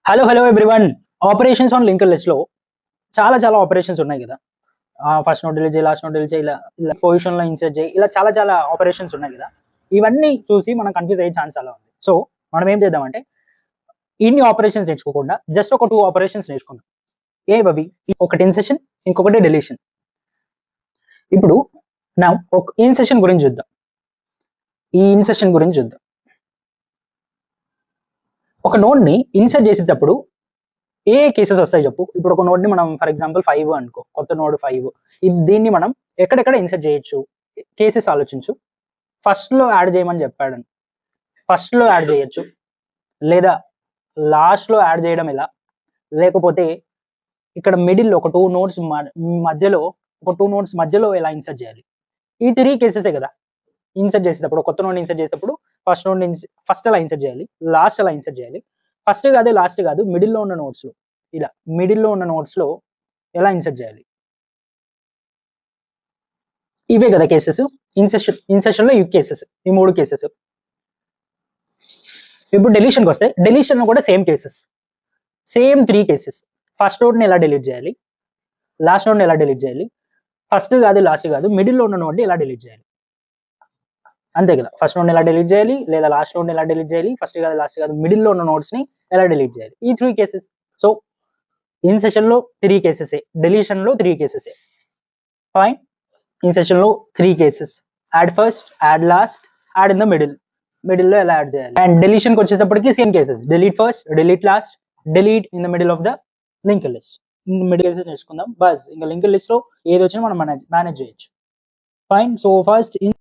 Hello everyone. Operations on linked list లో చాలా operations ఉన్నాయి కదా. ఫస్ట్ నోట్ డిలీట్ చేయి, లాస్ట్ నోట్ డిలీట్ చేయి, ఇలా పొజిషన్ లో ఇన్సర్ట్ చేయి, ఇలా చాలా ఆపరేషన్స్ ఉన్నాయి కదా. ఇవన్నీ చూసి మనం కన్ఫ్యూజ్ అయ్యే ఛాన్స్ అలా ఉంది. సో మనం ఏం చేద్దామంటే ఇన్ని ఆపరేషన్స్ నేర్చుకోకుండా జస్ట్ ఒక 2 ఆపరేషన్స్ నేర్చుకుందాం. ఏవవి? ఒకటి ఇన్సెషన్, ఇంకొకటి డెలీషన్. ఇప్పుడు నా ఒక ఇన్సెషన్ గురించి చూద్దాం. ఒక నోడ్ ని ఇన్సర్ట్ చేసేటప్పుడు ఏ కేసెస్ వస్తాయి చెప్పు. ఇప్పుడు ఒక నోడ్ ని మనం ఫర్ ఎగ్జాంపుల్ 5 అనుకో, కొత్త నోడ్ 5. దీన్ని మనం ఎక్కడెక్కడ ఇన్సర్ట్ చేయొచ్చు, కేసెస్ ఆలోచించు. ఫస్ట్ లో యాడ్ చేయమని చెప్పాడు, ఫస్ట్ లో యాడ్ చేయొచ్చు, లేదా లాస్ట్ లో యాడ్ చేయడం ఎలా, లేకపోతే ఇక్కడ మిడిల్ లో ఒక 2 నోడ్స్ మధ్యలో ఎలా ఇన్సర్ట్ చేయాలి. ఈ 3 కేసెసే కదా. ఇన్సర్ట్ చేసేటప్పుడు కొత్త నోడ్ ఇన్సర్ట్ చేసేటప్పుడు ఫస్ట్ అలా ఇన్సర్ట్ చేయాలి, లాస్ట్ అలా ఇన్సర్ట్ చేయాలి. ఫస్ట్ కాదు, లాస్ట్ కాదు, మిడిల్లో ఉన్న నోట్స్ లో, ఇలా మిడిల్లో ఉన్న నోట్స్ లో ఎలా ఇన్సర్ట్ చేయాలి. ఇవే కదా కేసెస్. ఇన్సెషన్ లో ఈ కేసెస్, ఈ 3 కేసెస్. ఇప్పుడు డెలీషన్కి వస్తే డెలీషన్ లో కూడా same cases, same 3 cases. First node ని ఎలా డిలీట్ చేయాలి, లాస్ట్ నోడ్ ని ఎలా డిలీట్ చేయాలి, ఫస్ట్ కాదు లాస్ట్ కాదు మిడిల్లో ఉన్న నోడ్ ని ఎలా డిలీట్ చేయాలి. అంతే కదా. ఫస్ట్ నోడ్ ని ఎలా డిలీట్ చేయాలి, లేదా లాస్ట్ నోడ్ ని ఎలా డిలీట్ చేయాలి, ఫస్ట్ కాదు లాస్ట్ కాదు మిడిల్లో ఉన్న నోడ్స్ ని ఎలా డిలీట్ చేయాలి. ఈ 3 కేసెస్. సో ఇన్సెషన్ లో 3 కేసెస్, డెలీషన్ లో 3 కేసెస్. ఫైన్. ఇన్సెషన్ లో 3 cases: add first, add last, add in the middle లో ఎలా యాడ్ చేయాలి. అండ్ డెలీషన్ కి వచ్చేటప్పటికి same cases: delete first, delete last, delete in the middle of the link list. Middle cases నేర్చుకుందాం. Bus ఇంకా link list లో ఏది వచ్చినా మనం మేనేజ్ చేయొచ్చు. ఫైన్. So first